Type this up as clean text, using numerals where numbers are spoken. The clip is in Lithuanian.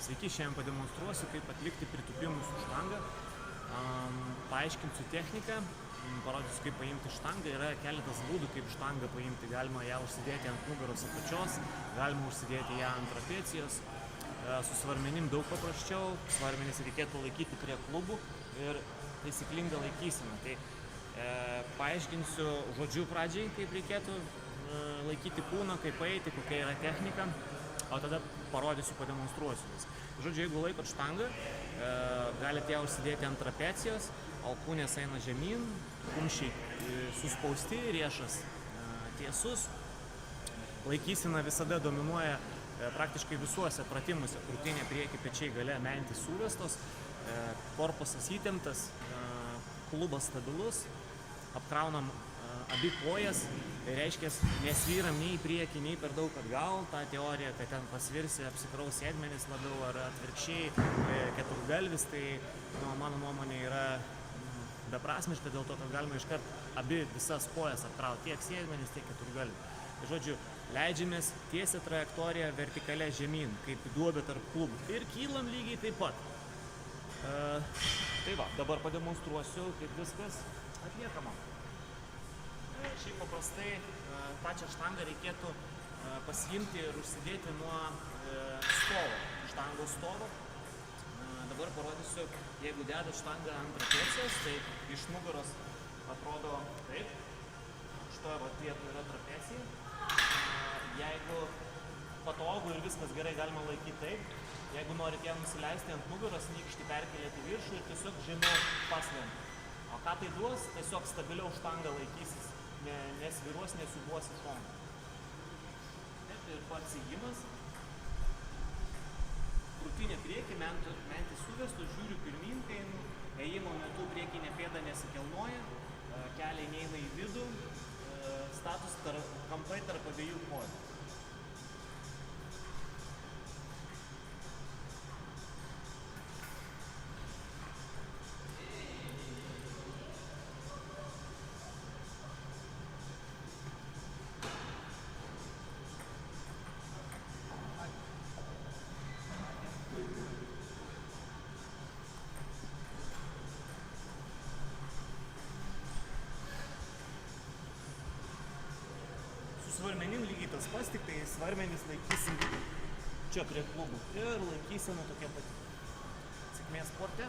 Sveiki, šiandien pademonstruosiu, kaip atlikti pritūpimus su štanga. Paaiškinsiu techniką, parodysiu, kaip paimti štangą. Yra keletas būdų, kaip štangą paimti. Galima ją užsidėti ant nugaros apačios, galima užsidėti ją ant trapecijos. Su svarmenim daug paprasčiau. Svarmenis reikėtų laikyti prie klubų ir taisyklinga laikysena. Tai paaiškinsiu žodžiu pradžiai, kaip reikėtų laikyti kūną, kaip eiti, kokia yra technika. O tada parodysiu, pademonstruosiu vis. Žodžiu, jeigu laikot štangą, galite ją užsidėti ant trapecijos, alkūnės eina žemyn, kumščiai suspausti, riešas tiesus. Laikysena visada dominuoja praktiškai visuose pratimuose. Krūtinė prieki, pečiai gale, mentys suvestos, korpusas įtemptas, klubas stabilus, apkraunam abi kojas, tai reiškia, nesvyram nei į priekį, nei per daug atgal. Ta teorija, kad ten pasvirsi, apsikraus sėdmenis labiau ar atvirkščiai, keturgalvis, tai mano nuomonė yra beprasmiška, dėl to, kad galima iškart abi visas kojas apkrauti, tiek sėdmenis, tiek keturgalvis. Žodžiu, leidžiamės tiesia trajektorija vertikalia žemyn, kaip duobė tarp klubų. Ir kylam lygiai taip pat. Tai va, dabar pademonstruosiu, kaip viskas atliekama. Šiaip paprastai pačią štangą reikėtų pasiimti ir užsidėti nuo stovo, štangos stovo. Dabar parodysiu, jeigu dedat štangą ant trapecijos, tai iš nugaros atrodo taip. Šitoje vietoje yra trapecija. Jeigu patogu ir viskas gerai, galima laikyti taip. Jeigu norit ją nusileisti ant nugaros, nykštį perkelėti viršų ir tiesiog žemiau paslenti. O ką tai duos? Tiesiog stabiliau štanga laikysis, nesvyruos, nesiubuos į šoną. Taip, ir pats įgimas. Krūtinė prieki, mentys suvestos, žiūriu pirmyn, kai ėjimo metu priekinė pėda nesikelnoja, keliai neina į vidų, status kampai tarp abiejų kojų. Svarmenim lygiai tas pats, tik tai svarmenis laikysim čia prie klubų ir laikysena tokia pati. Sėkmės sporte.